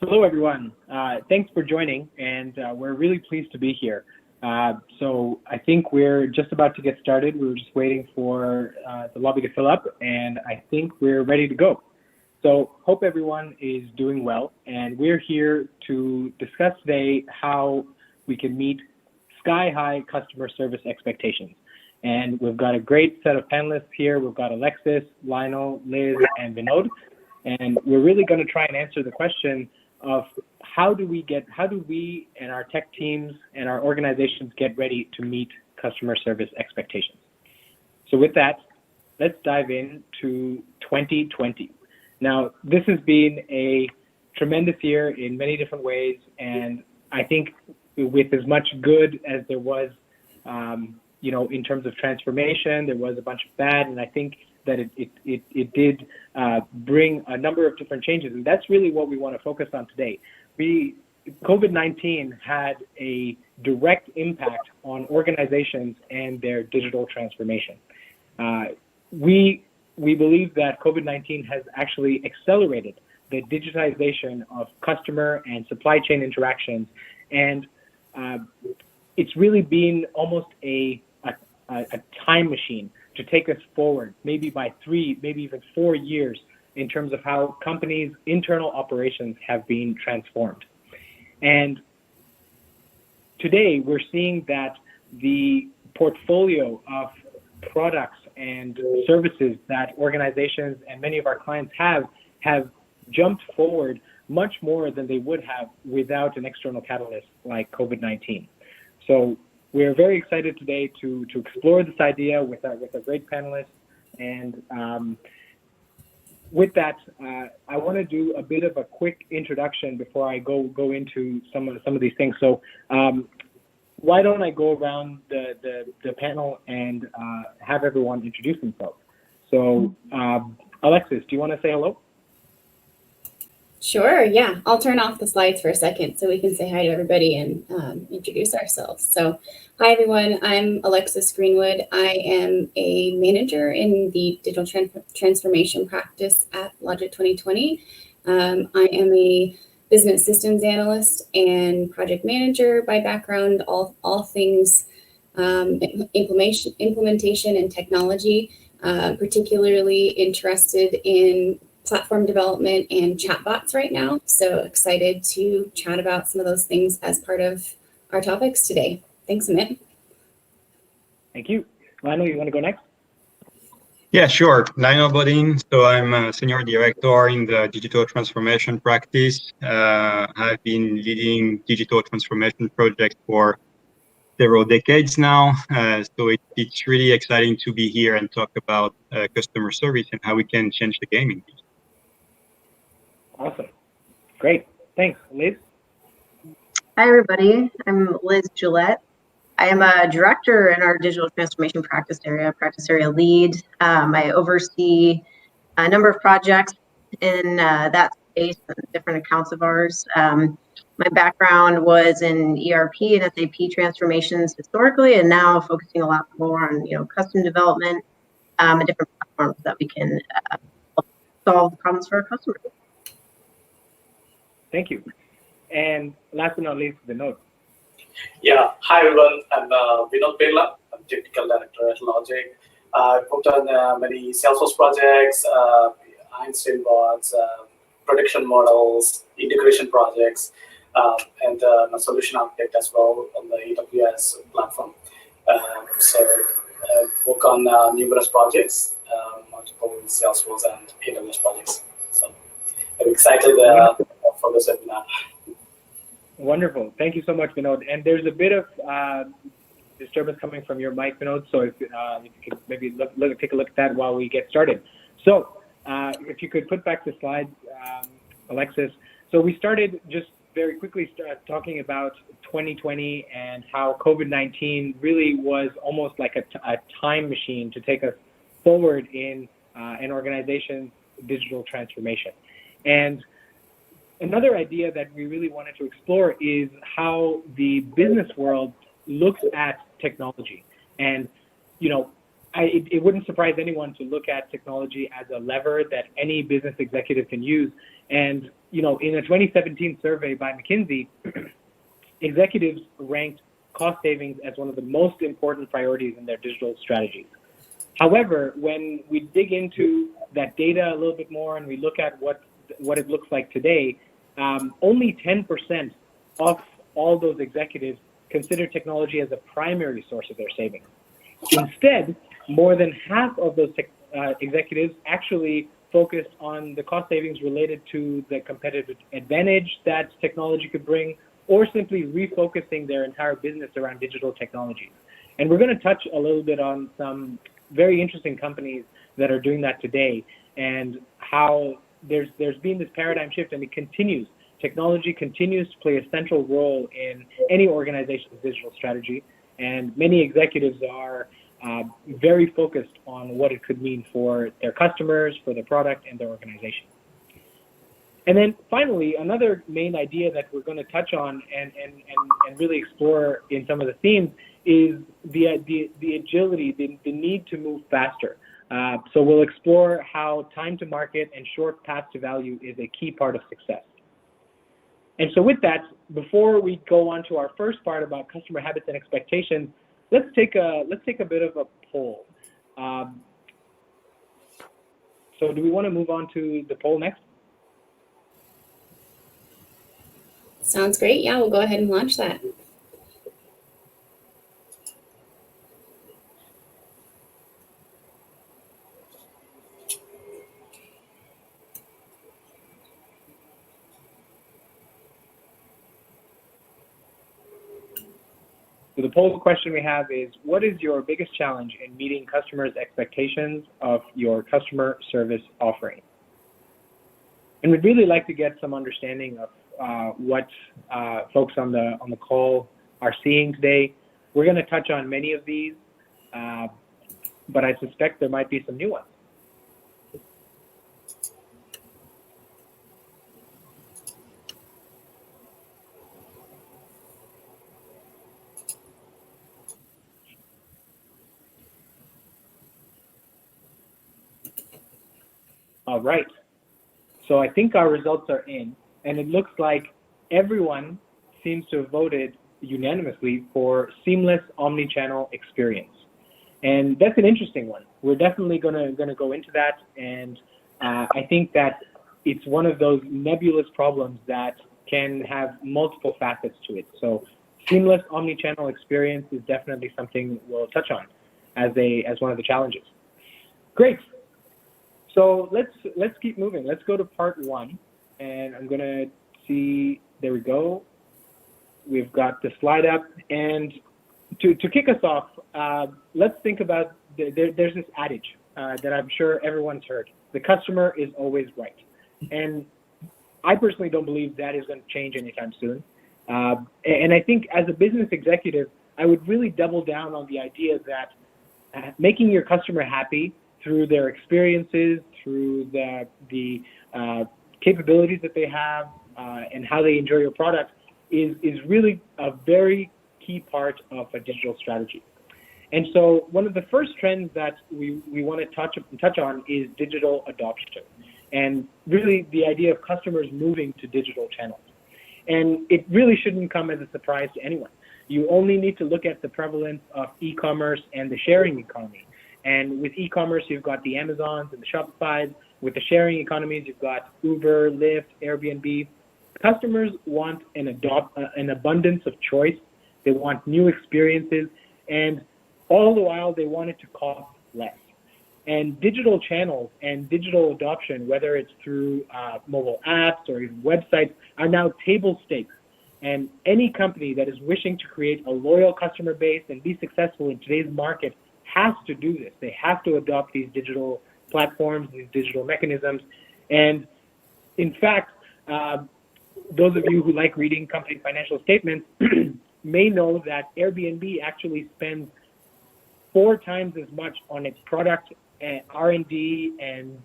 Hello, everyone. Thanks for joining, and we're really pleased to be here. So I think we're just about to get started. We were just waiting for the lobby to fill up, and I think we're ready to go. So hope everyone is doing well, and we're here to discuss today how we can meet sky-high customer service expectations. And we've got a great set of panelists here. We've got Alexis, Lionel, Liz, and Vinod. And we're really going to try and answer the question of how do we and our tech teams and our organizations get ready to meet customer service expectations. So with that, let's dive into 2020. Now, this has been a tremendous year in many different ways, and I think with as much good as there was, in terms of transformation, there was a bunch of bad, and I think that it did bring a number of different changes, and that's really what we want to focus on today. COVID-19 had a direct impact on organizations and their digital transformation. We believe that COVID-19 has actually accelerated the digitization of customer and supply chain interactions, and it's really been almost a time machine to take us forward, maybe by 3, maybe even 4 years, in terms of how companies' internal operations have been transformed. And today, we're seeing that the portfolio of products and services that organizations and many of our clients have jumped forward much more than they would have without an external catalyst like COVID-19. So we're very excited today to explore this idea with a great panelist. And with that, I want to do a bit of a quick introduction before I go into some of these things. So why don't I go around the panel and have everyone introduce themselves? So Alexis, do you want to say hello? Sure, yeah. I'll turn off the slides for a second so we can say hi to everybody and introduce ourselves. So hi, everyone. I'm Alexis Greenwood. I am a manager in the digital transformation practice at Logic 2020. I am a business systems analyst and project manager by background, all things implementation and technology, particularly interested in platform development and chatbots right now. So excited to chat about some of those things as part of our topics today. Thanks, Amit. Thank you. Lionel, you want to go next? Yeah, sure. Lionel Bodin. So I'm a senior director in the digital transformation practice. I've been leading digital transformation projects for several decades now. So it's really exciting to be here and talk about customer service and how we can change the game in digital. Awesome. Great. Thanks. Liz? Hi, everybody. I'm Liz Gillette. I am a director in our digital transformation practice area lead. I oversee a number of projects in that space and different accounts of ours. My background was in ERP and SAP transformations historically, and now focusing a lot more on custom development and different platforms that we can solve problems for our customers. Thank you. And last but not least, Vinod. Yeah, hi everyone. I'm Vinod Pirla. I'm technical director at Logic. I've worked on many Salesforce projects, Einstein bots, prediction models, integration projects, and a solution architect as well on the AWS platform. So I work on numerous projects, multiple Salesforce and AWS projects. So I'm excited for this webinar. Wonderful. Thank you so much, Vinod. And there's a bit of disturbance coming from your mic, Vinod, so if you could maybe take a look at that while we get started. So if you could put back the slides, Alexis. So we started just very quickly talking about 2020 and how COVID-19 really was almost like a time machine to take us forward in an organization's digital transformation. And another idea that we really wanted to explore is how the business world looks at technology. And, it wouldn't surprise anyone to look at technology as a lever that any business executive can use. And in a 2017 survey by McKinsey, executives ranked cost savings as one of the most important priorities in their digital strategies. However, when we dig into that data a little bit more and we look at what it looks like today, only 10% of all those executives consider technology as a primary source of their savings. Instead, more than half of those executives actually focused on the cost savings related to the competitive advantage that technology could bring, or simply refocusing their entire business around digital technologies. And we're going to touch a little bit on some very interesting companies that are doing that today, and how there's been this paradigm shift, and it continues. Technology continues to play a central role in any organization's digital strategy, and many executives are very focused on what it could mean for their customers, for their product, and their organization. And then finally, another main idea that we're going to touch on and really explore in some of the themes is the agility, the need to move faster. So we'll explore how time to market and short path to value is a key part of success. And so with that, before we go on to our first part about customer habits and expectations, let's take a bit of a poll. So do we want to move on to the poll next? Sounds great. Yeah, we'll go ahead and launch that. So the poll question we have is, what is your biggest challenge in meeting customers' expectations of your customer service offering? And we'd really like to get some understanding of what folks on the call are seeing today. We're going to touch on many of these, but I suspect there might be some new ones. All right. So I think our results are in, and it looks like everyone seems to have voted unanimously for seamless omni-channel experience. And that's an interesting one. We're definitely going to go into that, and I think that it's one of those nebulous problems that can have multiple facets to it. So seamless omni-channel experience is definitely something we'll touch on as one of the challenges. Great. So let's keep moving. Let's go to part one, and I'm going to see, there we go. We've got the slide up, and to kick us off, let's think about, there's this adage that I'm sure everyone's heard. The customer is always right. And I personally don't believe that is going to change anytime soon. And I think as a business executive, I would really double down on the idea that making your customer happy through their experiences, through the capabilities that they have, and how they enjoy your product is really a very key part of a digital strategy. And so one of the first trends that we want to touch on is digital adoption, and really the idea of customers moving to digital channels. And it really shouldn't come as a surprise to anyone. You only need to look at the prevalence of e-commerce and the sharing economy. And with e-commerce, you've got the Amazons and the Shopifys. With the sharing economies, you've got Uber, Lyft, Airbnb. Customers want an abundance of choice. They want new experiences, and all the while they want it to cost less. And digital channels and digital adoption, whether it's through mobile apps or even websites, are now table stakes. And any company that is wishing to create a loyal customer base and be successful in today's market has to do this. They have to adopt these digital platforms, these digital mechanisms. And in fact, those of you who like reading company financial statements may know that Airbnb actually spends 4 times as much on its product R&D and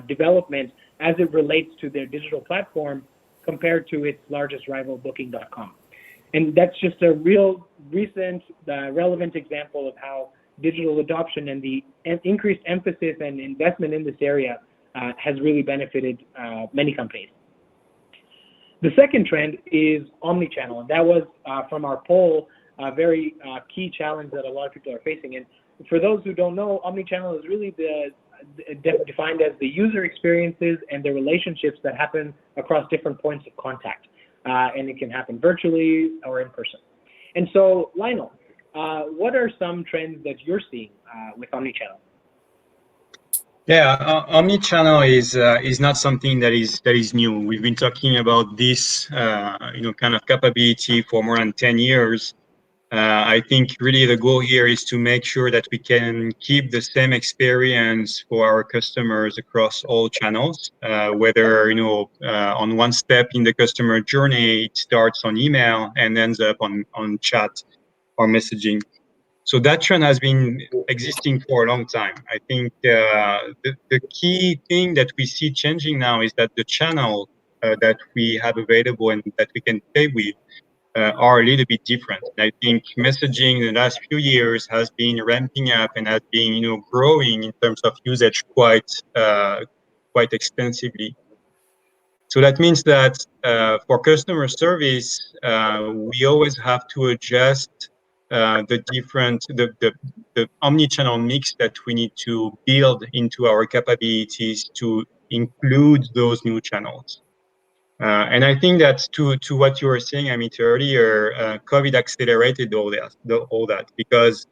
development as it relates to their digital platform compared to its largest rival, Booking.com. And that's just a real recent, relevant example of how digital adoption and the increased emphasis and investment in this area has really benefited many companies. The second trend is omnichannel, and that was from our poll a very key challenge that a lot of people are facing. And for those who don't know, omnichannel is really defined as the user experiences and the relationships that happen across different points of contact, and it can happen virtually or in person. And so, Lionel, what are some trends that you're seeing with omnichannel? Yeah, omnichannel is not something that is new. We've been talking about this kind of capability for more than 10 years. I think really the goal here is to make sure that we can keep the same experience for our customers across all channels, whether on one step in the customer journey, it starts on email and ends up on chat or messaging. So that trend has been existing for a long time. I think the key thing that we see changing now is that the channel that we have available and that we can pay with are a little bit different. I think messaging in the last few years has been ramping up and has been growing in terms of usage quite extensively. So that means that for customer service, we always have to adjust the omni-channel mix that we need to build into our capabilities to include those new channels. And I think that to what you were saying, Amit, earlier, COVID accelerated all that because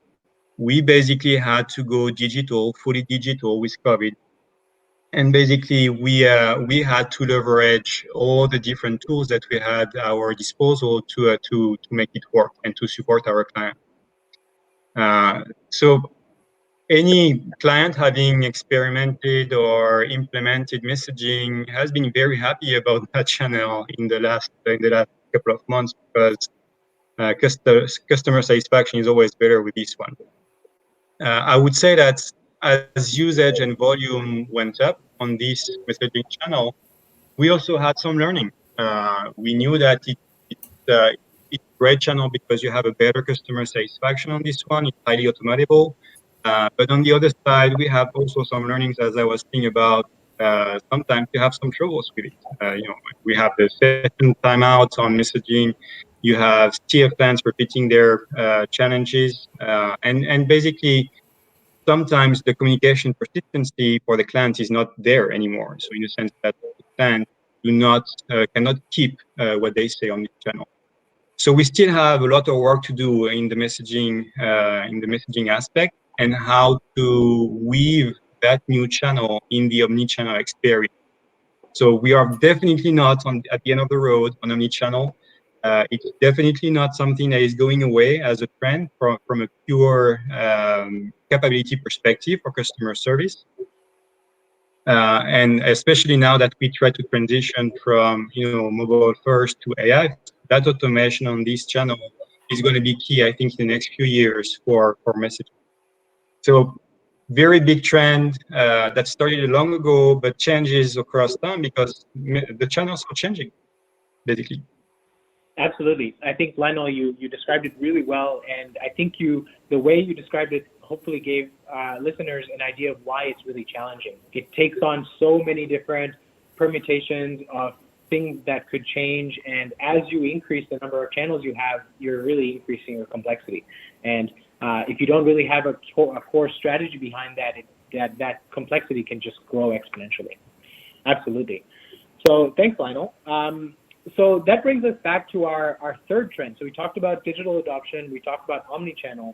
we basically had to go fully digital with COVID. And basically, we had to leverage all the different tools that we had at our disposal to make it work and to support our client. So any client having experimented or implemented messaging has been very happy about that channel in the last couple of months because customer satisfaction is always better with this one. I would say that as usage and volume went up on this messaging channel, we also had some learning. We knew that it's a great channel because you have a better customer satisfaction on this one. It's highly automatable. But on the other side, we have also some learnings, as I was thinking about. Sometimes you have some troubles with it. We have the session timeouts on messaging. You have TFNs repeating their challenges, and basically sometimes the communication persistency for the client is not there anymore. So in the sense that the client cannot keep what they say on this channel. So we still have a lot of work to do in the messaging aspect and how to weave that new channel in the omni-channel experience. So we are definitely not at the end of the road on omni-channel. It's definitely not something that is going away as a trend from a pure capability perspective for customer service. And especially now that we try to transition from mobile first to AI, that automation on this channel is going to be key, I think, in the next few years for messaging. So very big trend that started long ago, but changes across time because the channels are changing, basically. Absolutely. I think, Lionel, you described it really well, and I think the way you described it hopefully gave listeners an idea of why it's really challenging. It takes on so many different permutations of things that could change, and as you increase the number of channels you have, you're really increasing your complexity. And if you don't really have a core strategy behind that, that complexity can just grow exponentially. Absolutely. So thanks, Lionel. So that brings us back to our third trend. So we talked about digital adoption, we talked about omnichannel.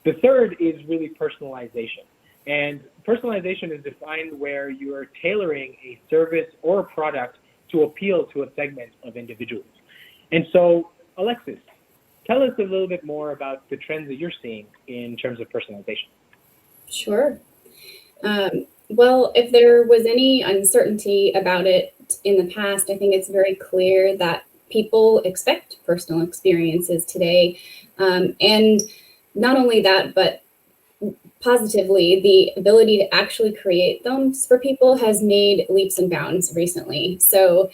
The third is really personalization. And personalization is defined where you are tailoring a service or a product to appeal to a segment of individuals. And so, Alexis, tell us a little bit more about the trends that you're seeing in terms of personalization. Sure. Well, if there was any uncertainty about it in the past, I think it's very clear that people expect personal experiences today. And not only that, but positively, the ability to actually create them for people has made leaps and bounds recently. So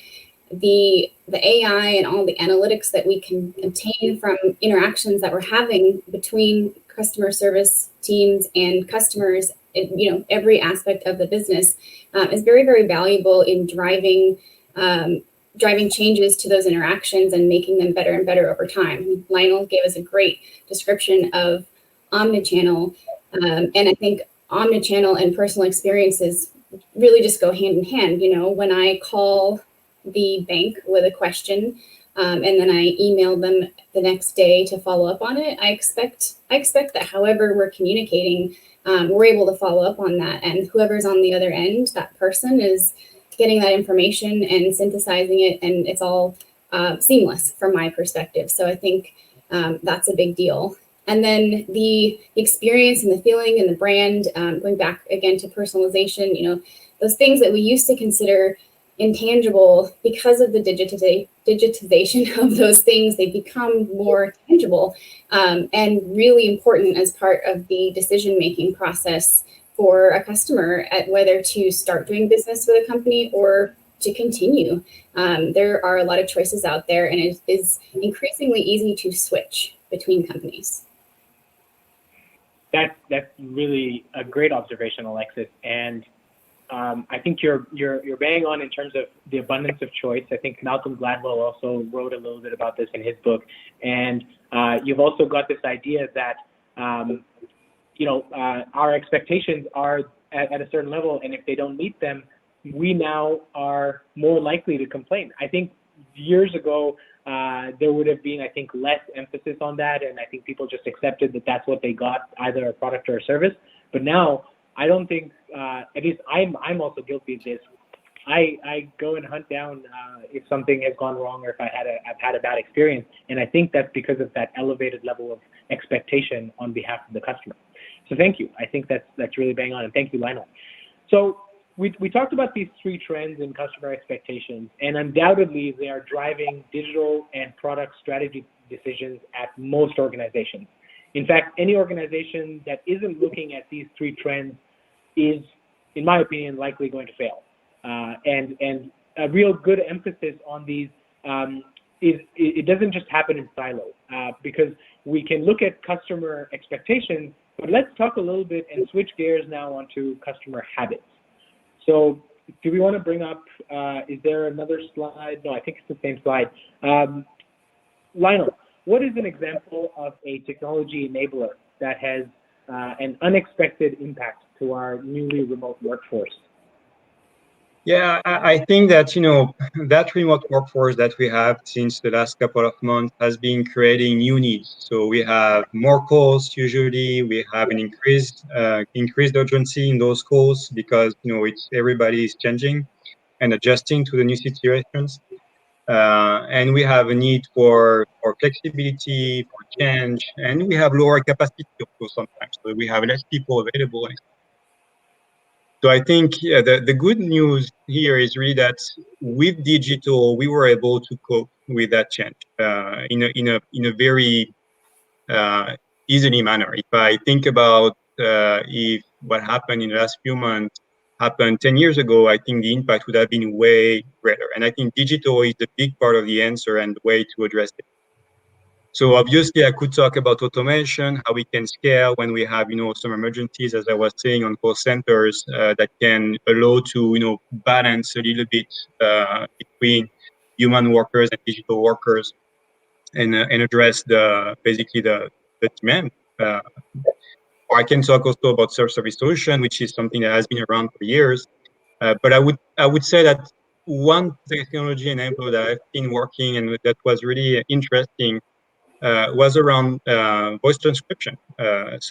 the AI and all the analytics that we can obtain from interactions that we're having between customer service teams and customers, every aspect of the business is very, very valuable in driving driving changes to those interactions and making them better and better over time. Lionel gave us a great description of omnichannel, and I think omnichannel and personal experiences really just go hand in hand. You know, when I call the bank with a question, and then I email them the next day to follow up on it, I expect that however we're communicating, we're able to follow up on that, and whoever's on the other end, that person is getting that information and synthesizing it, and it's all seamless from my perspective. So I think that's a big deal. And then the experience and the feeling and the brand, going back again to personalization, you know, those things that we used to consider intangible, because of the digitization of those things, they become more tangible and really important as part of the decision-making process for a customer at whether to start doing business with a company or to continue. There are a lot of choices out there, and it is increasingly easy to switch between companies. That's really a great observation, Alexis. And I think you're bang on in terms of the abundance of choice. I think Malcolm Gladwell also wrote a little bit about this in his book. And you've also got this idea that our expectations are at a certain level, and if they don't meet them, we now are more likely to complain. I think years ago, there would have been, I think, less emphasis on that, and I think people just accepted that that's what they got, either a product or a service. But now, I don't think, at least I'm also guilty of this. I go and hunt down if something has gone wrong or if I've had a bad experience, and I think that's because of that elevated level of expectation on behalf of the customer. So thank you. I think that's really bang on, and thank you, Lionel. So we talked about these three trends in customer expectations, and undoubtedly they are driving digital and product strategy decisions at most organizations. In fact, any organization that isn't looking at these three trends is, in my opinion, likely going to fail. And a real good emphasis on these it doesn't just happen in silos, because we can look at customer expectations, but let's talk a little bit and switch gears now onto customer habits. So do we want to bring up, is there another slide? No, I think it's the same slide. Lionel, what is an example of a technology enabler that has an unexpected impact to our newly remote workforce? Yeah, I think that, that remote workforce that we have since the last couple of months has been creating new needs. So we have more calls usually, we have an increased urgency in those calls because, everybody is changing and adjusting to the new situations. And we have a need for flexibility, for change, and we have lower capacity, of course, sometimes. So we have less people available. So I think the good news here is really that with digital, we were able to cope with that change in a very easily manner. If I think about if what happened in the last few months happened 10 years ago, I think the impact would have been way greater. And I think digital is a big part of the answer and the way to address it. So obviously, I could talk about automation, how we can scale when we have, some emergencies, as I was saying, on call centers that can allow to, balance a little bit between human workers and digital workers, and address basically the demand. Or I can talk also about self-service solution, which is something that has been around for years. But I would say that one technology enabler that I've been working and that was really interesting was around voice transcription. Voice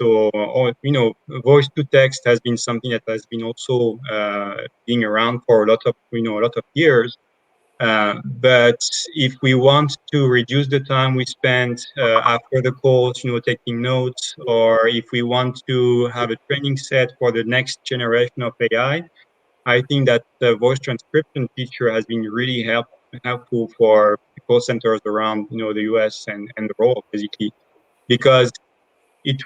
to text has been something that has been also being around for a lot of years. But if we want to reduce the time we spend after the calls, taking notes, or if we want to have a training set for the next generation of AI, I think that the voice transcription feature has been really helpful for call centers around the US and the world, basically, because it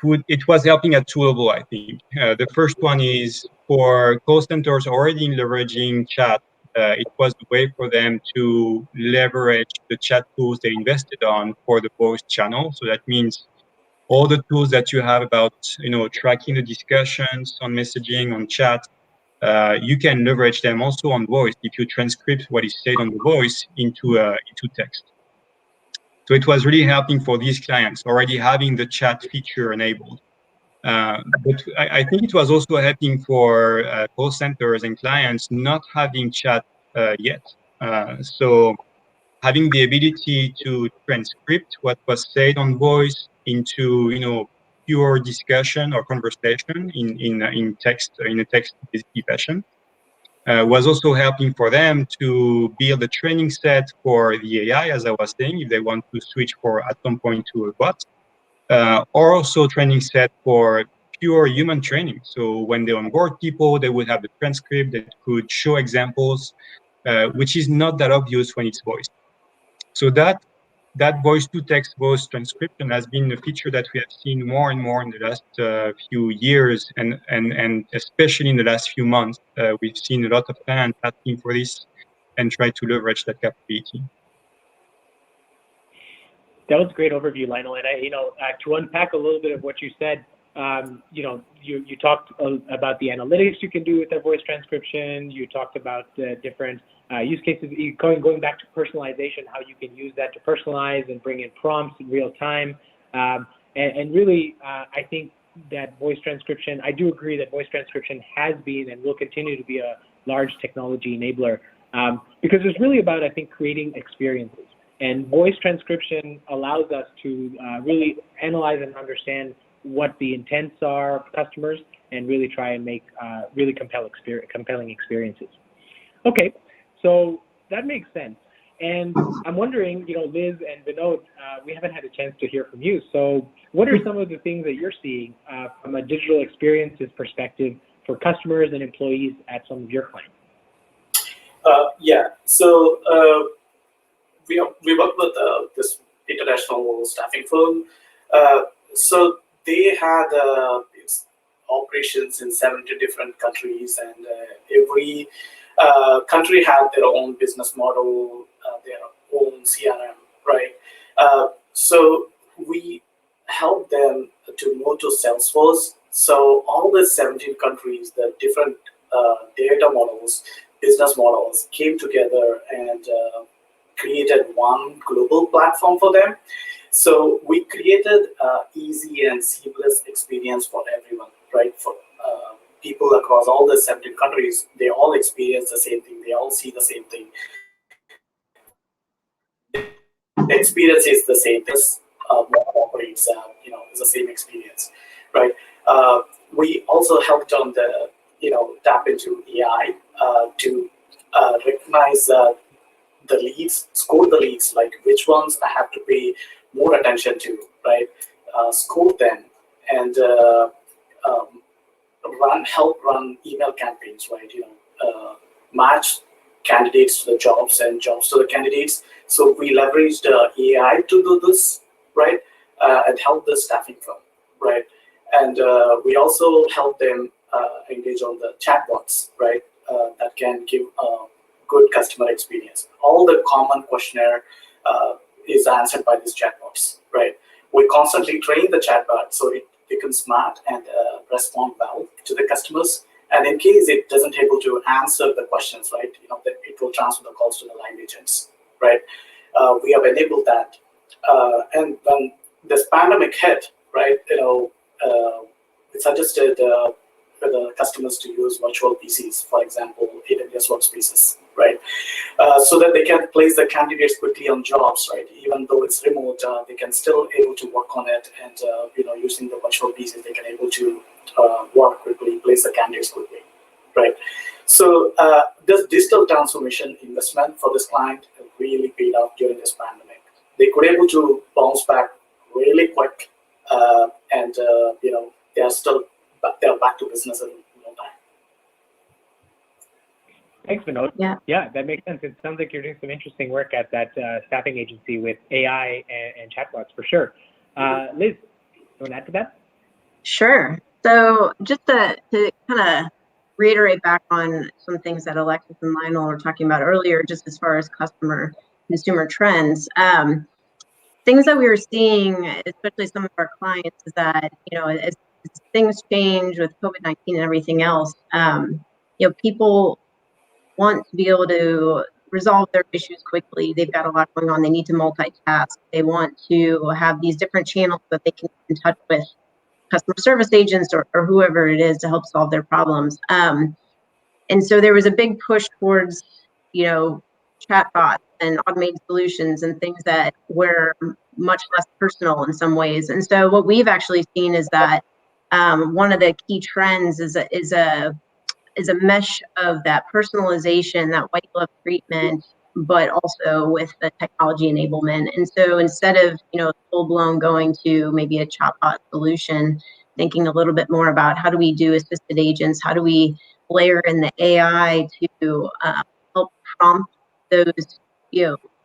was helping at two levels, I think. The first one is for call centers already leveraging chat. It was a way for them to leverage the chat tools they invested on for the voice channel. So that means all the tools that you have about tracking the discussions on messaging, on chat, you can leverage them also on voice if you transcript what is said on the voice into text. So it was really helping for these clients already having the chat feature enabled. But I think it was also helping for call centers and clients not having chat yet. So having the ability to transcript what was said on voice into, pure discussion or conversation in text, in a text fashion, was also helping for them to build a training set for the AI, as I was saying, if they want to switch at some point to a bot, or also training set for pure human training. So when they onboard people, they would have a transcript that could show examples, which is not that obvious when it's voice. So that voice-to-text voice transcription has been a feature that we have seen more and more in the last few years, and especially in the last few months. We've seen a lot of clients asking for this and try to leverage that capability. That was a great overview, Lionel. And to unpack a little bit of what you said, you talked about the analytics you can do with that voice transcription. You talked about the different use cases, going back to personalization, how you can use that to personalize and bring in prompts in real time. And really, I think that voice transcription, I do agree that voice transcription has been and will continue to be a large technology enabler, because it's really about, I think, creating experiences. And voice transcription allows us to really analyze and understand what the intents are of customers and really try and make really compelling experiences. Okay, so that makes sense. And I'm wondering, Liz and Vinod, we haven't had a chance to hear from you. So what are some of the things that you're seeing from a digital experiences perspective for customers and employees at some of your clients? So we work with this international staffing firm. So they had its operations in 70 different countries, and every country had their own business model, their own CRM, right? So we help them to move to Salesforce. So all the 17 countries, the different data models, business models came together and created one global platform for them. So we created easy and seamless experience for everyone, right? For people across all the 17 countries, they all experience the same thing. They all see the same thing. The experience is the same. This operates, is the same experience, right? We also helped on the, tap into AI to recognize the leads, score the leads, like which ones I have to pay more attention to, right? Score them and help run email campaigns, right? Match candidates to the jobs and jobs to the candidates. So we leveraged AI to do this, right? And help the staffing firm, right? And we also help them engage on the chatbots, right? That can give good customer experience. All the common questionnaire is answered by these chatbots, right? We constantly train the chatbot so it becomes smart and respond well to the customers. And in case it doesn't able to answer the questions, right, it will transfer the calls to the line agents, right? We have enabled that. And when this pandemic hit, right, it suggested for the customers to use virtual PCs, for example, AWS workspaces, right? So that they can place the candidates quickly on jobs, right? Even though it's remote, they can still able to work on it, and using the virtual PCs, they can able to work quickly, place the candidates quickly, right? So this digital transformation investment for this client really paid off during this pandemic. They could able to bounce back really quick, and they're back to business in no time. Thanks, Vinod. Yeah, that makes sense. It sounds like you're doing some interesting work at that staffing agency with AI and chatbots for sure. Liz, you want to add to that? Sure. So just to kind of reiterate back on some things that Alexis and Lionel were talking about earlier, just as far as consumer trends, things that we were seeing, especially some of our clients, is that, as things change with COVID-19 and everything else, people want to be able to resolve their issues quickly. They've got a lot going on. They need to multitask. They want to have these different channels that they can get in touch with customer service agents or whoever it is to help solve their problems. And so there was a big push towards, chatbots and automated solutions and things that were much less personal in some ways. And so what we've actually seen is that one of the key trends is a mesh of that personalization, that white glove treatment, but also with the technology enablement. And so instead of, full blown going to maybe a chatbot solution, thinking a little bit more about how do we do assisted agents? How do we layer in the AI to help prompt those,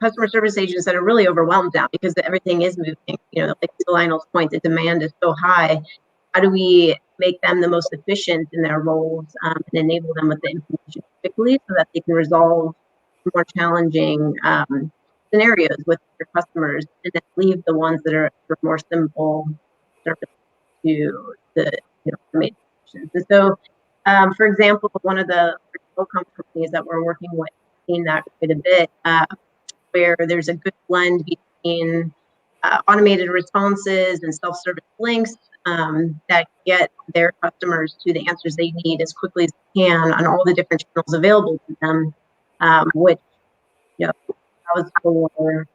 customer service agents that are really overwhelmed now because everything is moving. Like to Lionel's point, the demand is so high. How do we make them the most efficient in their roles and enable them with the information quickly so that they can resolve more challenging scenarios with their customers, and then leave the ones that are more simple service to the automated solutions. And so, for example, one of the telecom companies that we're working with, seen that quite a bit, where there's a good blend between automated responses and self-service links that get their customers to the answers they need as quickly as they can on all the different channels available to them, which allows for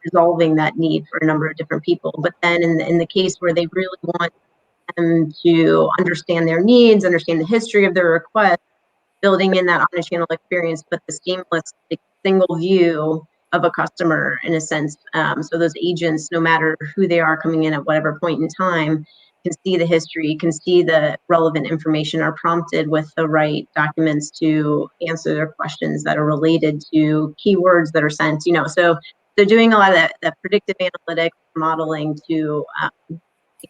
resolving that need for a number of different people. But then in the case where they really want them to understand their needs, understand the history of their request, building in that omnichannel experience, but the seamless single view of a customer in a sense. So those agents, no matter who they are coming in at whatever point in time, can see the history, can see the relevant information, are prompted with the right documents to answer their questions that are related to keywords that are sent, So they're doing a lot of that predictive analytics modeling to make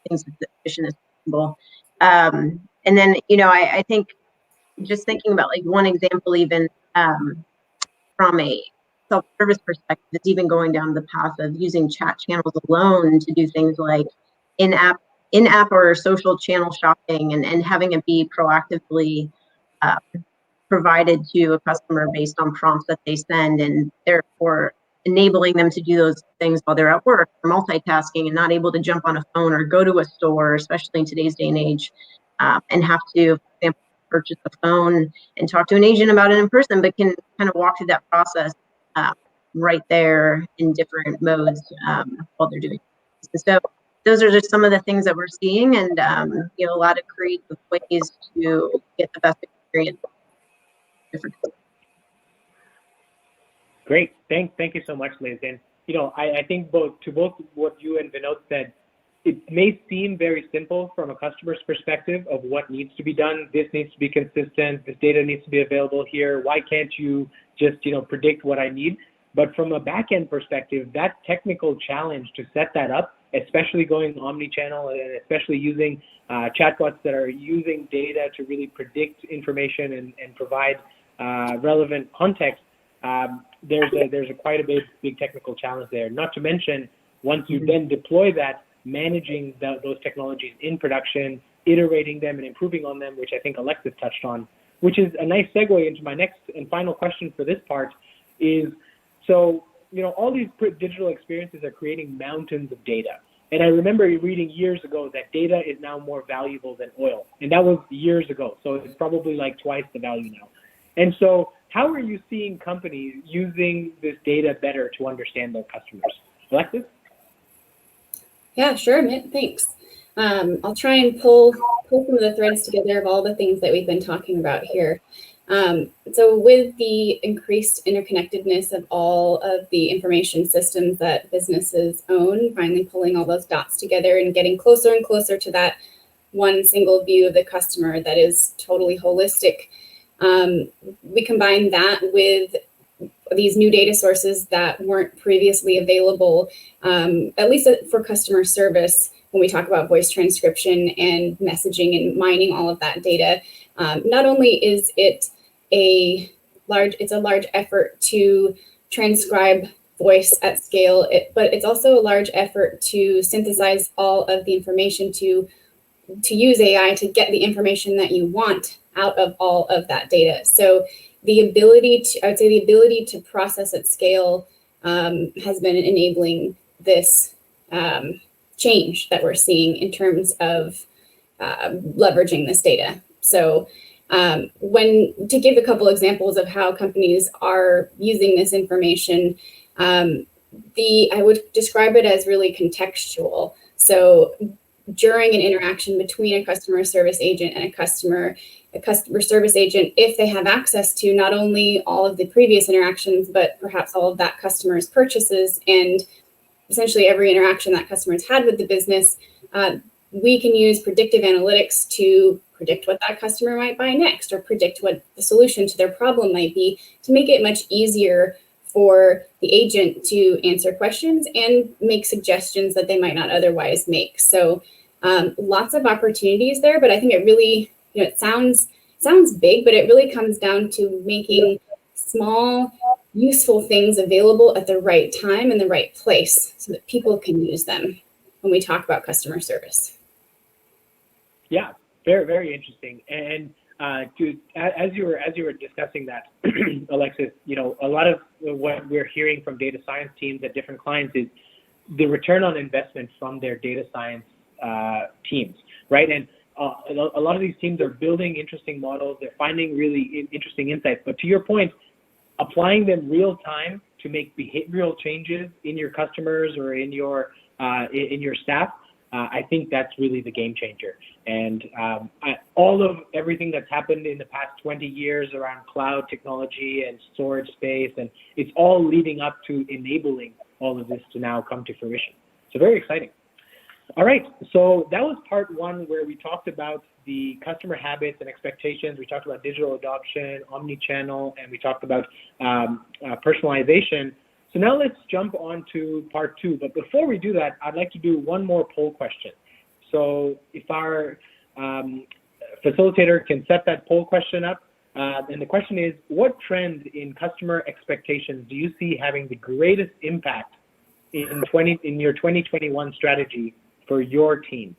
things as efficient as possible. And then, I think just thinking about like one example, even from a self-service perspective, it's even going down the path of using chat channels alone to do things like in-app or social channel shopping, and having it be proactively provided to a customer based on prompts that they send, and therefore enabling them to do those things while they're at work, or multitasking and not able to jump on a phone or go to a store, especially in today's day and age, and have to, for example, purchase a phone and talk to an agent about it in person, but can kind of walk through that process right there in different modes while they're doing it. And so those are just some of the things that we're seeing, and a lot of creative ways to get the best experience. Great, thank you so much, Liz. And I think both what you and Vinod said, it may seem very simple from a customer's perspective of what needs to be done. This needs to be consistent. This data needs to be available here. Why can't you just predict what I need? But from a back-end perspective, that technical challenge to set that up, especially going omni-channel and especially using chatbots that are using data to really predict information and provide relevant context, there's quite a big technical challenge there. Not to mention, once you then deploy that, managing those technologies in production, iterating them and improving on them, which I think Alexis touched on, which is a nice segue into my next and final question for this part is, so, all these digital experiences are creating mountains of data. And I remember reading years ago that data is now more valuable than oil. And that was years ago. So it's probably like twice the value now. And so how are you seeing companies using this data better to understand their customers? Alexis? Yeah, sure, Mitt, thanks. I'll try and pull some of the threads together of all the things that we've been talking about here. So with the increased interconnectedness of all of the information systems that businesses own, finally pulling all those dots together and getting closer and closer to that one single view of the customer that is totally holistic. We combine that with these new data sources that weren't previously available, at least for customer service, when we talk about voice transcription and messaging and mining all of that data. Not only is it a large effort to transcribe voice at scale, but it's also a large effort to synthesize all of the information to use AI to get the information that you want out of all of that data. So the ability to, I would say the ability to process at scale has been enabling this change that we're seeing in terms of leveraging this data. So to give a couple examples of how companies are using this information, I would describe it as really contextual. So during an interaction between a customer service agent and a customer service agent, if they have access to not only all of the previous interactions, but perhaps all of that customer's purchases and essentially every interaction that customer's had with the business, we can use predictive analytics to predict what that customer might buy next or predict what the solution to their problem might be to make it much easier for the agent to answer questions and make suggestions that they might not otherwise make. So lots of opportunities there, but I think it really, it sounds big, but it really comes down to making small, useful things available at the right time and the right place so that people can use them when we talk about customer service. Yeah, very, very interesting. And as you were discussing that, Alexis, a lot of what we're hearing from data science teams at different clients is the return on investment from their data science teams, right? And a lot of these teams are building interesting models. They're finding really interesting insights. But to your point, applying them real time to make behavioral changes in your customers or in your staff, I think that's really the game changer. And all of everything that's happened in the past 20 years around cloud technology and storage space, and it's all leading up to enabling all of this to now come to fruition. So very exciting. All right, so that was part one where we talked about the customer habits and expectations. We talked about digital adoption, omni-channel, and we talked about personalization. So now let's jump on to part two. But before we do that, I'd like to do one more poll question. So if our facilitator can set that poll question up, and the question is, what trend in customer expectations do you see having the greatest impact in your 2021 strategy for your team?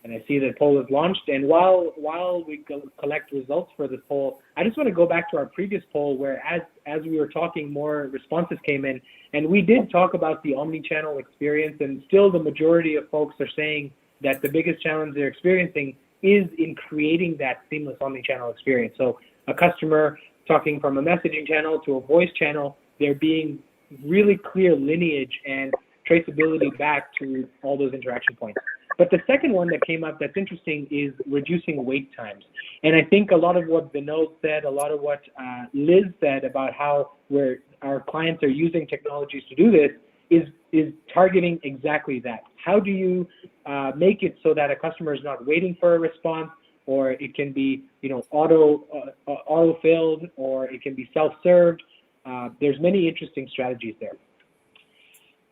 And I see the poll is launched. And while we collect results for this poll, I just want to go back to our previous poll where as we were talking, more responses came in. And we did talk about the omni-channel experience, and still the majority of folks are saying that the biggest challenge they're experiencing is in creating that seamless omni-channel experience. So a customer talking from a messaging channel to a voice channel, there being really clear lineage and traceability back to all those interaction points. But the second one that came up that's interesting is reducing wait times. And I think a lot of what Vinod said, a lot of what Liz said about how our clients are using technologies to do this is targeting exactly that. How do you make it so that a customer is not waiting for a response, or it can be auto-filled, or it can be self-served. There's many interesting strategies there.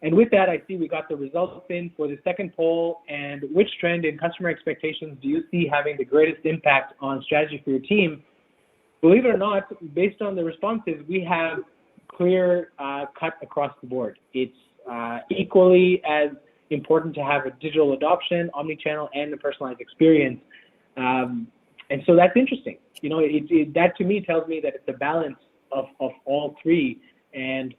And with that, I see we got the results in for the second poll. And which trend in customer expectations do you see having the greatest impact on strategy for your team? Believe it or not, based on the responses, we have clear cut across the board. It's equally as important to have a digital adoption, omni-channel, and a personalized experience. And so that's interesting. That to me tells me that it's a balance of all three. And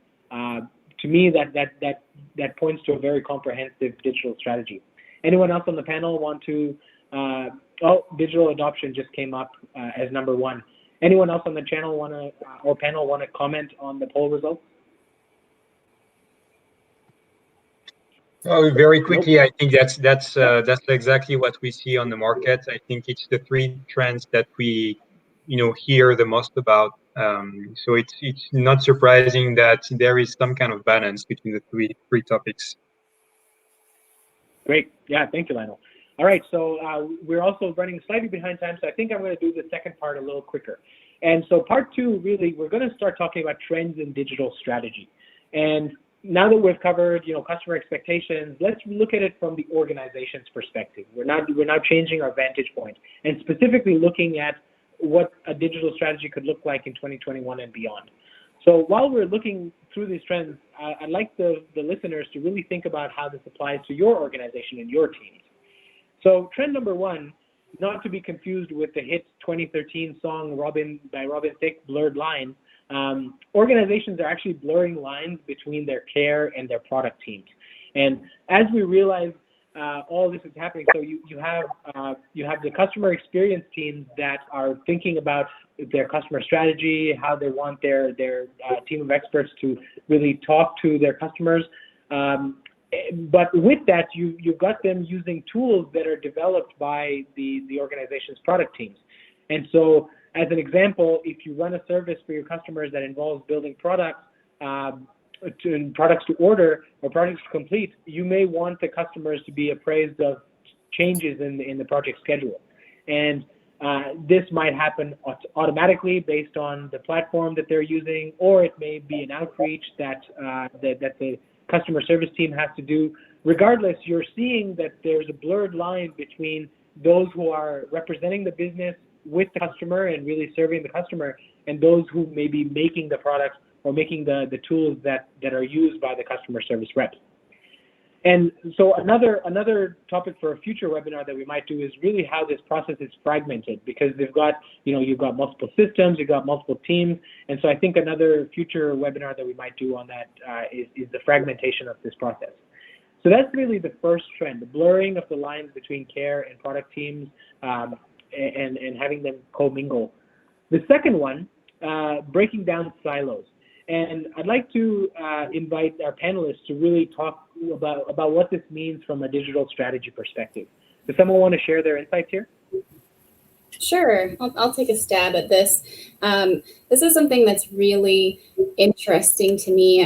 to me, that points to a very comprehensive digital strategy. Anyone else on the panel want to? Digital adoption just came up as number one. Anyone else on the channel panel want to comment on the poll results? Oh, very quickly, I think that's exactly what we see on the market. I think it's the three trends that we hear the most about. So it's not surprising that there is some kind of balance between the three topics. Great. Yeah, thank you, Lionel. All right, so we're also running slightly behind time, so I think I'm going to do the second part a little quicker. And so part two, really, we're going to start talking about trends in digital strategy. And now that we've covered, customer expectations, let's look at it from the organization's perspective. We're now changing our vantage point and specifically looking at what a digital strategy could look like in 2021 and beyond. So while we're looking through these trends, I'd like the listeners to really think about how this applies to your organization and your teams. So trend number one, not to be confused with the hit 2013 song by Robin Thicke, Blurred Lines. Organizations are actually blurring lines between their care and their product teams. And as we realize all this is happening, so you have the customer experience teams that are thinking about their customer strategy, how they want their team of experts to really talk to their customers. But with that, you've got them using tools that are developed by the organization's product teams. And so, as an example, if you run a service for your customers that involves building products, products to order or products to complete, you may want the customers to be appraised of changes in the project schedule. And this might happen automatically based on the platform that they're using, or it may be an outreach that the customer service team has to do. Regardless, you're seeing that there's a blurred line between those who are representing the business with the customer and really serving the customer, and those who may be making the products or making the tools that are used by the customer service reps. And so another topic for a future webinar that we might do is really how this process is fragmented, because they've got, you've got multiple systems, you've got multiple teams. And so I think another future webinar that we might do on that is the fragmentation of this process. So that's really the first trend, the blurring of the lines between care and product teams, and having them co-mingle. The second one, breaking down silos. And I'd like to invite our panelists to really talk about what this means from a digital strategy perspective. Does someone want to share their insights here? Sure, I'll take a stab at this. This is something that's really interesting to me,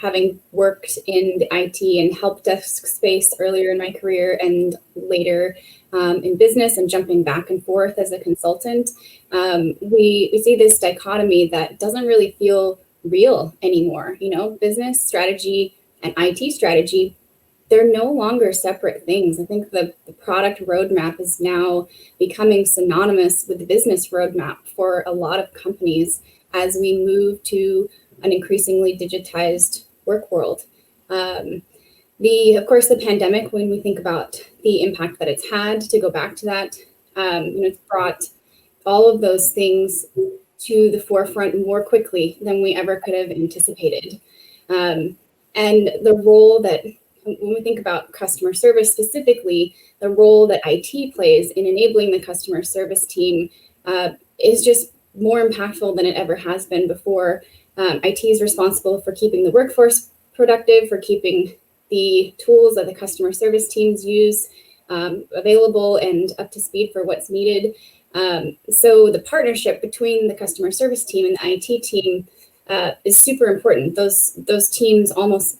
having worked in the IT and help desk space earlier in my career and later in business and jumping back and forth as a consultant. We see this dichotomy that doesn't really feel real anymore. Business strategy and IT strategy, they're no longer separate things. I think the product roadmap is now becoming synonymous with the business roadmap for a lot of companies as we move to an increasingly digitized work world. Of course, the pandemic, when we think about the impact that it's had, to go back to that, it's brought all of those things to the forefront more quickly than we ever could have anticipated. And the role that, when we think about customer service specifically, the role that IT plays in enabling the customer service team is just more impactful than it ever has been before. IT is responsible for keeping the workforce productive, for keeping the tools that the customer service teams use available and up to speed for what's needed. So the partnership between the customer service team and the IT team is super important. Those teams almost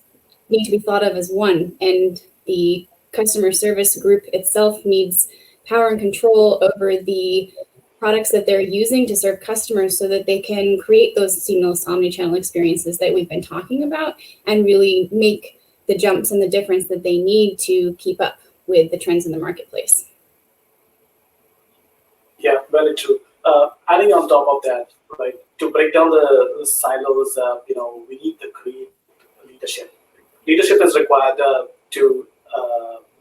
need to be thought of as one, and the customer service group itself needs power and control over the products that they're using to serve customers so that they can create those seamless omnichannel experiences that we've been talking about and really make the jumps and the difference that they need to keep up with the trends in the marketplace. Yeah, very true. Adding on top of that, right, to break down the silos, we need to create leadership. Leadership is required to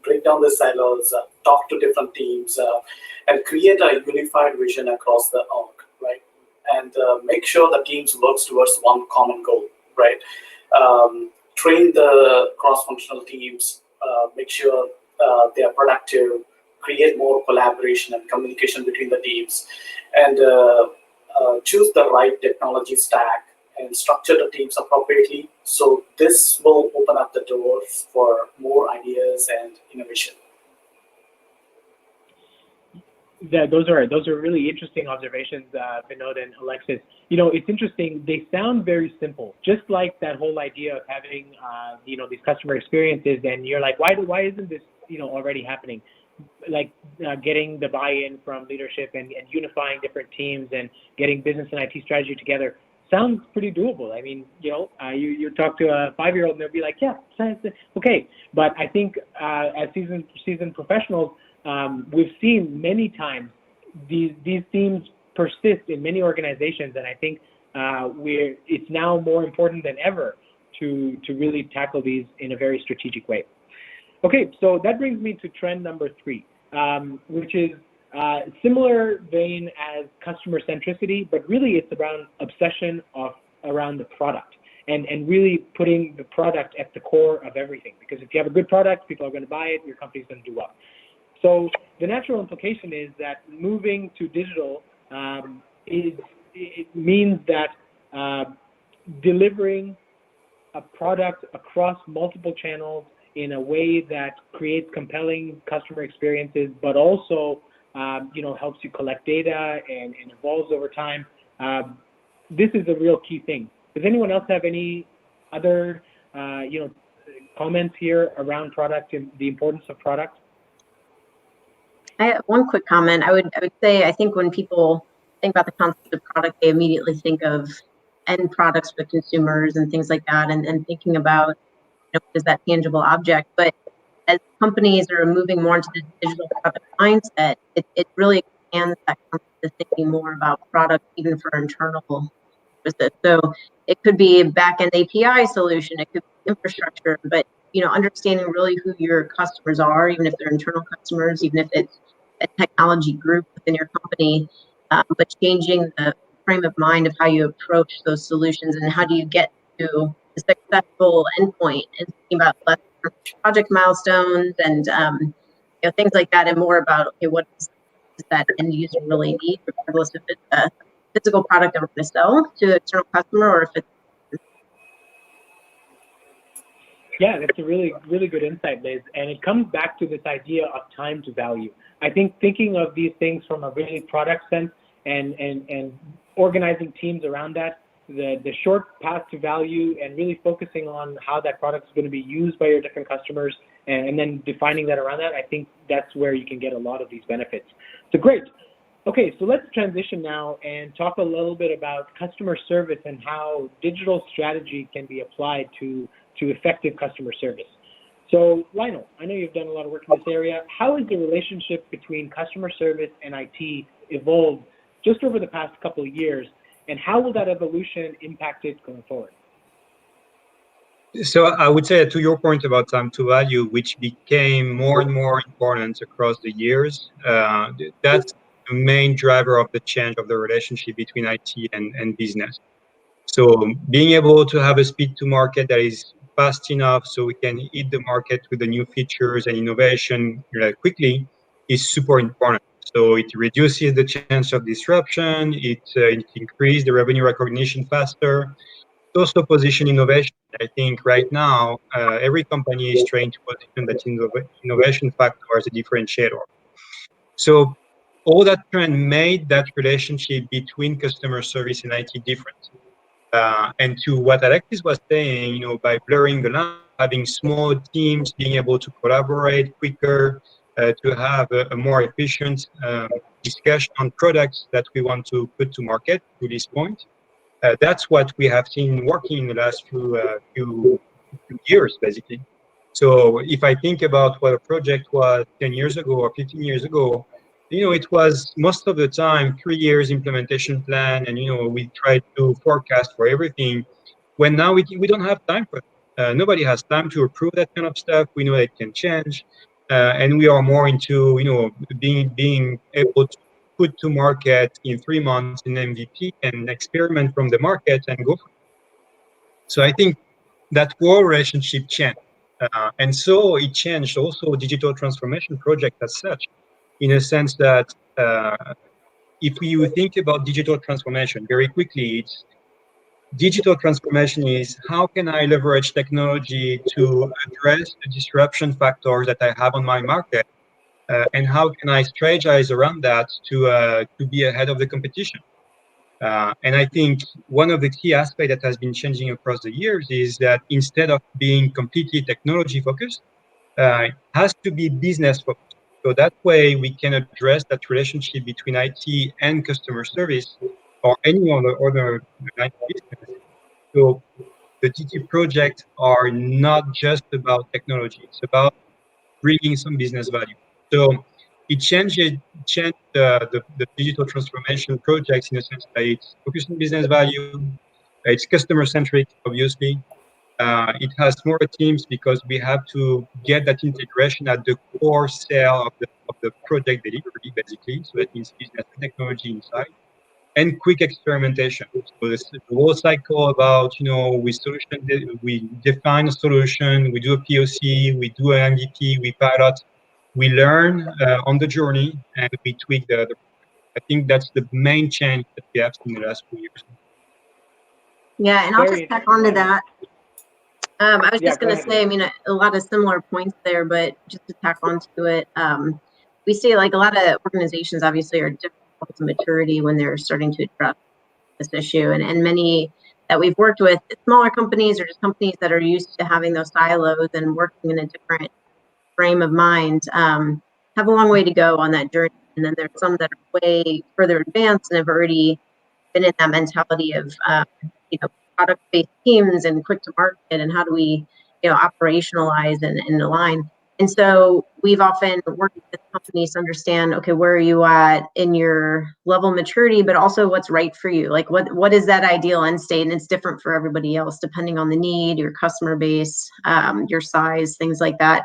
break down the silos, talk to different teams, and create a unified vision across the org, right? And make sure the teams works towards one common goal, right? Train the cross-functional teams, make sure they are productive, create more collaboration and communication between the teams, and choose the right technology stack and structure the teams appropriately. So this will open up the doors for more ideas and innovation. Yeah, those are really interesting observations, Vinod and Alexis. It's interesting. They sound very simple, just like that whole idea of having, these customer experiences. And you're like, why isn't this, already happening? Like getting the buy-in from leadership and unifying different teams and getting business and IT strategy together sounds pretty doable. I mean, you talk to a 5-year-old and they'll be like, yeah, okay. But I think as seasoned professionals, we've seen many times these themes persist in many organizations, and I think it's now more important than ever to really tackle these in a very strategic way. Okay, so that brings me to trend number 3, which is Similar vein as customer centricity, but really it's around obsession around the product and really putting the product at the core of everything. Because if you have a good product, people are going to buy it, your company's going to do well. So the natural implication is that moving to digital it means that delivering a product across multiple channels in a way that creates compelling customer experiences, but also helps you collect data and evolves over time. This is a real key thing. Does anyone else have any other comments here around product and the importance of product? I have one quick comment. I would say, I think when people think about the concept of product, they immediately think of end products for consumers and things like that, and thinking about is that tangible object. But as companies are moving more into the digital product mindset, it really expands that concept of thinking more about product even for internal purposes. So it could be a back-end API solution, it could be infrastructure, but understanding really who your customers are, even if they're internal customers, even if it's a technology group within your company, but changing the frame of mind of how you approach those solutions and how do you get to a successful endpoint, and thinking about less project milestones and things like that, and more about what does that end user really need, regardless if it's a physical product that we're going to sell to an external customer or if it's. Yeah, that's a really, really good insight, Liz. And it comes back to this idea of time to value. I think thinking of these things from a really product sense and organizing teams around that, the short path to value, and really focusing on how that product is going to be used by your different customers, and then defining that around that, I think that's where you can get a lot of these benefits. So great. Okay, so let's transition now and talk a little bit about customer service and how digital strategy can be applied to effective customer service. So Lionel, I know you've done a lot of work in this area. How has the relationship between customer service and IT evolved just over the past couple of years, and how will that evolution impact it going forward? So I would say, to your point about time to value, which became more and more important across the years, that's the main driver of the change of the relationship between IT and business. So being able to have a speed to market that is fast enough so we can hit the market with the new features and innovation quickly is super important. So it reduces the chance of disruption, it increases the revenue recognition faster. It also position innovation. I think right now, every company is trying to position that innovation factor as a differentiator. So all that trend made that relationship between customer service and IT different. And to what Alexis was saying, by blurring the line, having small teams, being able to collaborate quicker, to have a more efficient discussion on products that we want to put to market to this point. That's what we have seen working in the last few years, basically. So if I think about what a project was 10 years ago or 15 years ago, it was most of the time 3 years implementation plan, and we tried to forecast for everything. When now we don't have time for it. Nobody has time to approve that kind of stuff. We know it can change, and we are more into being able to put to market in 3 months an MVP and experiment from the market and go for it. So I think that whole relationship changed, and so it changed also digital transformation project as such. In a sense that if you think about digital transformation very quickly, digital transformation is how can I leverage technology to address the disruption factors that I have on my market, and how can I strategize around that to be ahead of the competition. And I think one of the key aspects that has been changing across the years is that instead of being completely technology focused, it has to be business focused. So that way we can address that relationship between IT and customer service or any other business. So the TT projects are not just about technology, it's about bringing some business value. So it changed the digital transformation projects in a sense that it's focused on business value, it's customer centric, obviously, It has smaller teams because we have to get that integration at the core cell of the project delivery, basically. So that means business and technology inside, and quick experimentation. So this the whole cycle about, we define a solution, we do a POC, we do an MVP, we pilot, we learn on the journey, and we tweak the. I think that's the main change that we have seen in the last few years. Yeah, and I'll just tack onto that. I was Yeah, just going to say, I mean, a lot of similar points there, but just to tack onto it, we see like a lot of organizations obviously are different levels of maturity when they're starting to address this issue, and many that we've worked with, smaller companies or just companies that are used to having those silos and working in a different frame of mind, have a long way to go on that journey. And then there's some that are way further advanced and have already been in that mentality of product-based teams and quick to market, and how do we operationalize and align. And so we've often worked with companies to understand, okay, where are you at in your level of maturity, but also what's right for you? Like what is that ideal end state? And it's different for everybody else, depending on the need, your customer base, your size, things like that.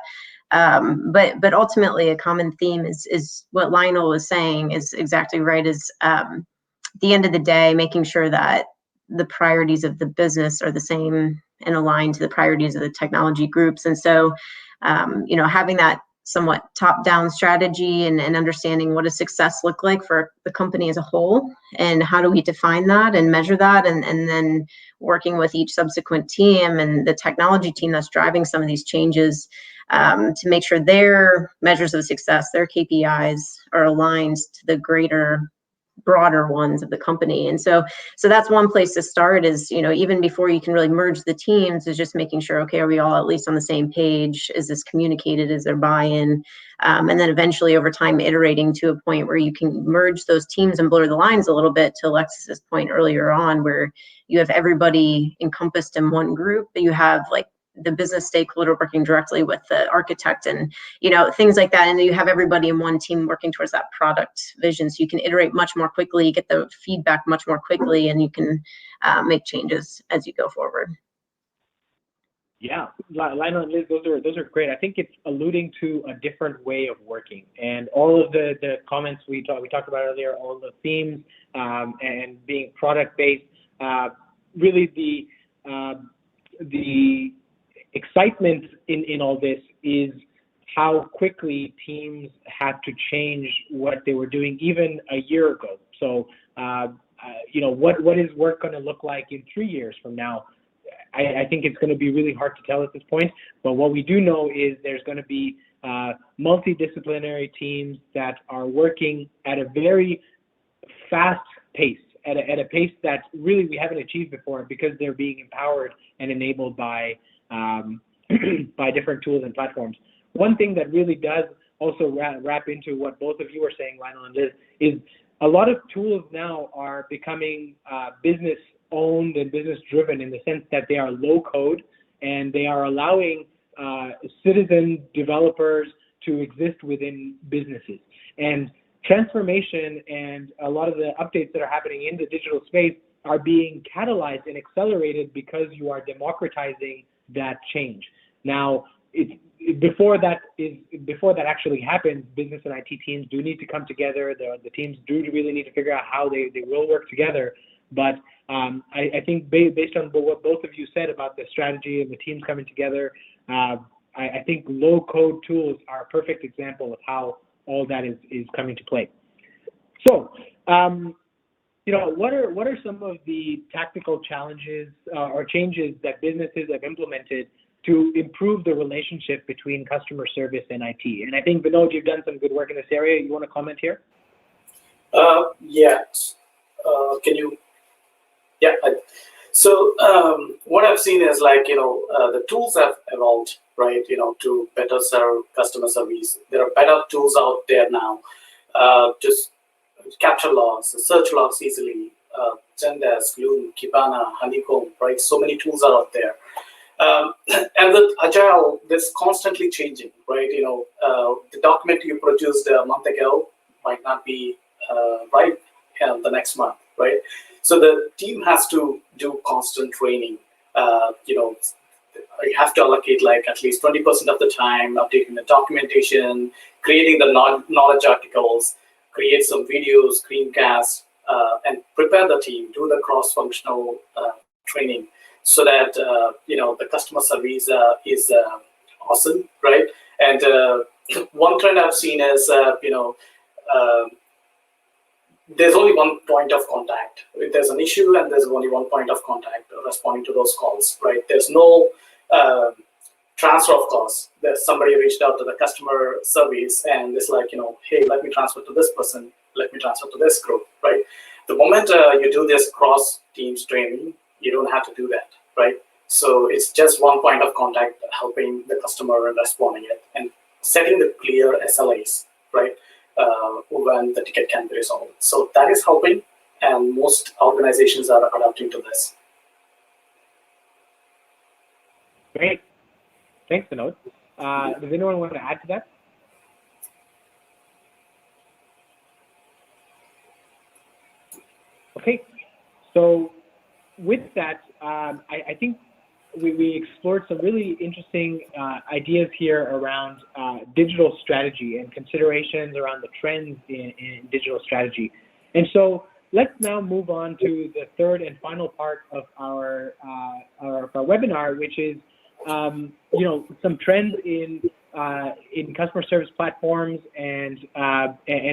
But ultimately a common theme is what Lionel was saying is exactly right, is the end of the day, making sure that the priorities of the business are the same and aligned to the priorities of the technology groups. And so, having that somewhat top-down strategy and understanding what does success look like for the company as a whole, and how do we define that and measure that, and then working with each subsequent team and the technology team that's driving some of these changes, to make sure their measures of success, their KPIs are aligned to the broader ones of the company. And so that's one place to start, is even before you can really merge the teams, is just making sure, okay, are we all at least on the same page? Is this communicated? Is there buy-in? And then eventually over time iterating to a point where you can merge those teams and blur the lines a little bit, to Alexis's point earlier on, where you have everybody encompassed in one group, but you have like the business stakeholder working directly with the architect and things like that, and you have everybody in one team working towards that product vision, so you can iterate much more quickly, get the feedback much more quickly, and you can make changes as you go forward. Yeah, Lionel and Liz, those are great. I think it's alluding to a different way of working, and all of the comments we talked about earlier, all the themes, and being product based, really the excitement in all this is how quickly teams had to change what they were doing even a year ago. So, what is work going to look like in 3 years from now? I think it's going to be really hard to tell at this point. But what we do know is there's going to be multidisciplinary teams that are working at a very fast pace, at a pace that really we haven't achieved before, because they're being empowered and enabled by different tools and platforms. One thing that really does also wrap into what both of you are saying, Lionel and Liz, is a lot of tools now are becoming business owned and business driven, in the sense that they are low code and they are allowing citizen developers to exist within businesses. And transformation and a lot of the updates that are happening in the digital space are being catalyzed and accelerated because you are democratizing that change. Now, before that actually happens, business and IT teams do need to come together. The teams do really need to figure out how they will work together. But I think based on what both of you said about the strategy and the teams coming together, I think low-code tools are a perfect example of how all that is coming to play. So, what are some of the tactical challenges or changes that businesses have implemented to improve the relationship between customer service and IT? And I think, Vinod, you've done some good work in this area. You want to comment here? Yes. Can you? Yeah. So what I've seen is the tools have evolved, right? To better serve customer service. There are better tools out there now. Just capture logs, search logs easily. Zendesk, Loom, Kibana, Honeycomb, right? So many tools are out there. And with Agile, this constantly changing, right? The document you produced a month ago might not be right the next month, right? So the team has to do constant training. you have to allocate like at least 20% of the time updating the documentation, creating the knowledge articles, create some videos, screencasts, and prepare the team, do the cross-functional training so that the customer service is awesome, right? And one trend I've seen is there's only one point of contact. If there's an issue and there's only one point of contact responding to those calls, right? There's no transfer of calls. There's somebody reached out to the customer service and it's like, hey, let me transfer to this person, let me transfer to this group, right? The moment you do this cross teams training, you don't have to do that, right? So it's just one point of contact helping the customer and responding it and setting the clear SLAs, right? When the ticket can be resolved. So that is helping, and most organizations are adapting to this. Great. Thanks, Vinod. Does anyone want to add to that? Okay. So with that, I think we explored some really interesting ideas here around digital strategy and considerations around the trends in digital strategy. And so let's now move on to the third and final part of our webinar, which is some trends in customer service platforms and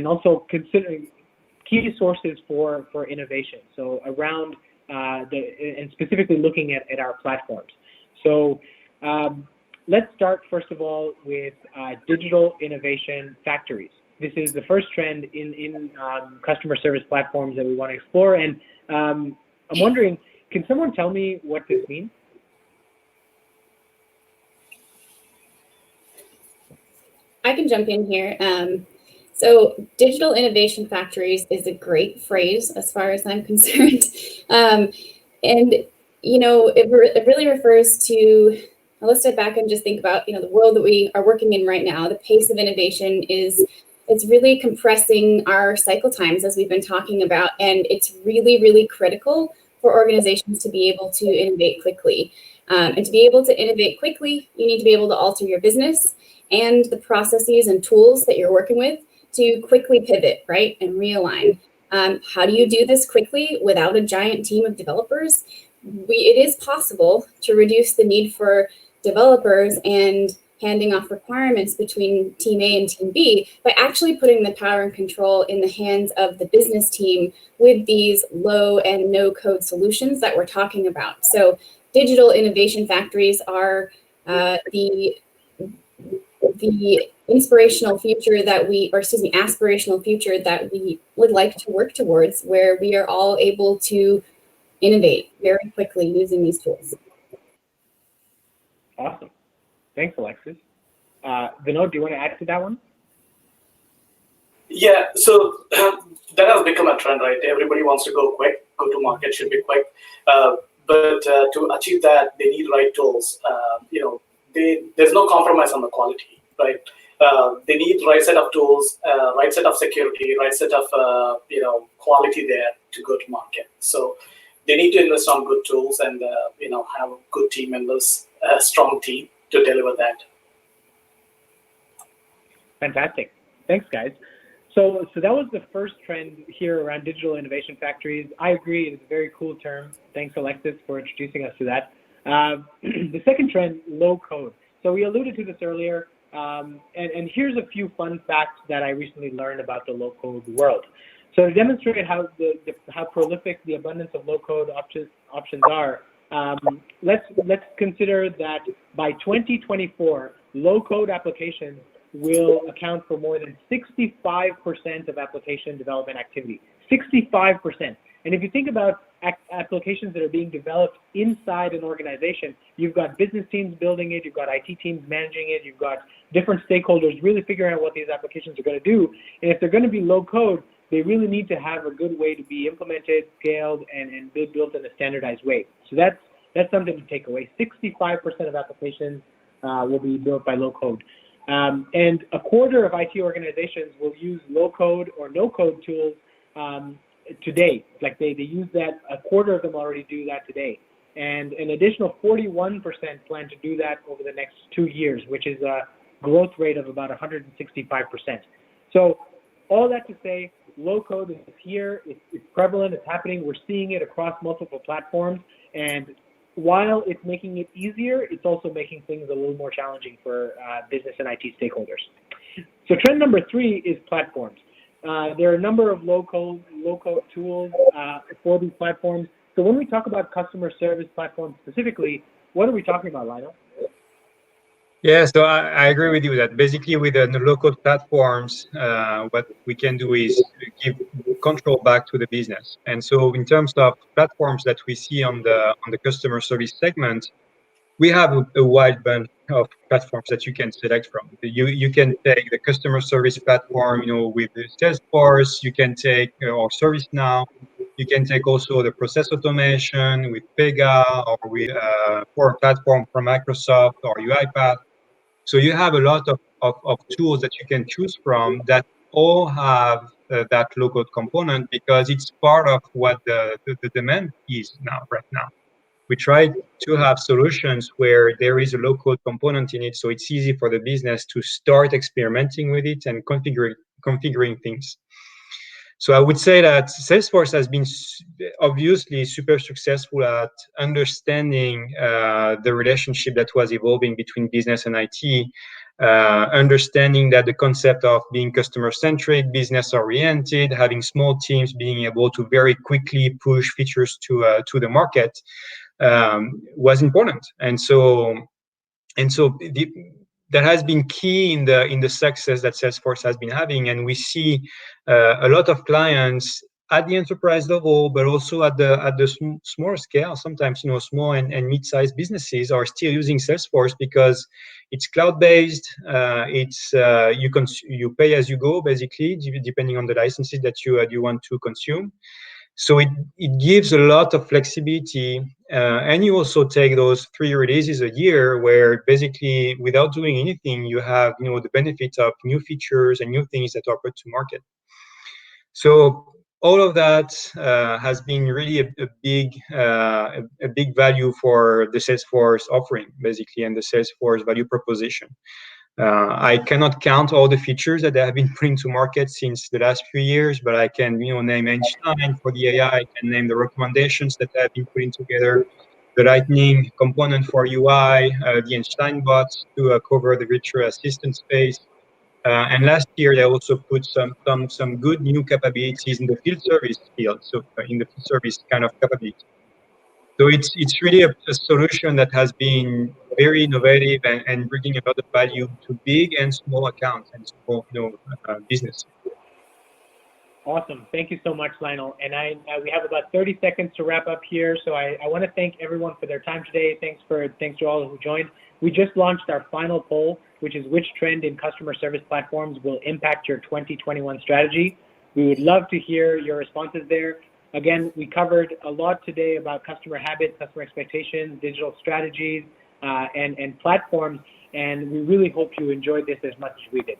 also considering key sources for innovation. So around and specifically looking at our platforms. So let's start first of all with digital innovation factories. This is the first trend in customer service platforms that we want to explore. And I'm wondering, can someone tell me what this means? I can jump in here. So digital innovation factories is a great phrase as far as I'm concerned. And, it really refers to, let's step back and just think about, the world that we are working in right now. The pace of innovation it's really compressing our cycle times, as we've been talking about. And it's really, really critical for organizations to be able to innovate quickly. And to be able to innovate quickly, you need to be able to alter your business and the processes and tools that you're working with to quickly pivot, right, and realign. How do you do this quickly without a giant team of developers? It is possible to reduce the need for developers and handing off requirements between team A and team B by actually putting the power and control in the hands of the business team with these low and no code solutions that we're talking about. So digital innovation factories are the aspirational future that we would like to work towards, where we are all able to innovate very quickly using these tools. Awesome. Thanks, Alexis. Vinod, do you want to add to that one? Yeah, so that has become a trend, right? Everybody wants to go quick, go to market should be quick. But to achieve that, they need right tools. There's no compromise on the quality, right? They need right set of tools, right set of security, right set of quality there to go to market. So they need to invest on good tools and have good team members, a strong team to deliver that. Fantastic. Thanks, guys. So that was the first trend here around digital innovation factories. I agree, it's a very cool term. Thanks, Alexis, for introducing us to that. The second trend, low code. So we alluded to this earlier, and here's a few fun facts that I recently learned about the low code world. So to demonstrate how prolific the abundance of low code options are, let's consider that by 2024, low code applications will account for more than 65% of application development activity. 65%. And if you think about applications that are being developed inside an organization, you've got business teams building it, you've got IT teams managing it, you've got different stakeholders really figuring out what these applications are going to do. And if they're going to be low code, they really need to have a good way to be implemented, scaled, and built in a standardized way. So that's something to take away. 65% of applications will be built by low code. And a quarter of IT organizations will use low code or no code tools today. Like they use that, a quarter of them already do that today. and an additional 41% plan to do that over the next 2 years, which is a growth rate of about 165%. So all that to say, low code is here, it's prevalent, it's happening, we're seeing it across multiple platforms, and while it's making it easier, it's also making things a little more challenging for business and IT stakeholders. So trend number 3 is platforms. There are a number of low-code tools for these platforms. So when we talk about customer service platforms specifically, what are we talking about, Lionel? Yeah, so I agree with you that basically with the low-code platforms, what we can do is give control back to the business. And so in terms of platforms that we see on the customer service segment, we have a wide bunch of platforms that you can select from. You can take the customer service platform, with the Salesforce. You can take or ServiceNow. You can take also the process automation with Pega or with Power Platform from Microsoft or UiPath. So you have a lot of tools that you can choose from that all have that low-code component because it's part of what the demand is right now. We try to have solutions where there is a low-code component in it, so it's easy for the business to start experimenting with it and configuring things. So I would say that Salesforce has been obviously super successful at understanding the relationship that was evolving between business and IT, understanding that the concept of being customer-centric, business-oriented, having small teams, being able to very quickly push features to the market was important. And so that has been key in the success that Salesforce has been having, and we see a lot of clients at the enterprise level, but also at the smaller scale. Sometimes small and mid-sized businesses are still using Salesforce because it's cloud-based. It's you pay as you go, basically, depending on the licenses that you want to consume. So it gives a lot of flexibility, and you also take those 3 releases a year where basically without doing anything, you have the benefit of new features and new things that are put to market. So all of that has been really a big value for the Salesforce offering, basically, and the Salesforce value proposition. I cannot count all the features that they have been bringing to market since the last few years, but I can, name Einstein for the AI. I can name the recommendations that they have been putting together, the Lightning component for UI, the Einstein bots to cover the virtual assistant space. And last year, they also put some good new capabilities in the field service field, so in the field service kind of capability. So it's really a solution that has been very innovative and bringing a lot of value to big and small accounts and small business. Awesome. Thank you so much, Lionel. And we have about 30 seconds to wrap up here. So I want to thank everyone for their time today. Thanks to all who joined. We just launched our final poll, which is which trend in customer service platforms will impact your 2021 strategy. We would love to hear your responses there. Again, we covered a lot today about customer habits, customer expectations, digital strategies, and platforms. And we really hope you enjoyed this as much as we did.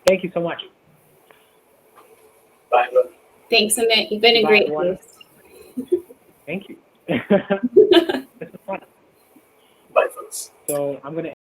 Thank you so much. Bye, everyone. Thanks, Amit. You've been a great host. Thank you. This was fun. Bye, folks. So I'm going to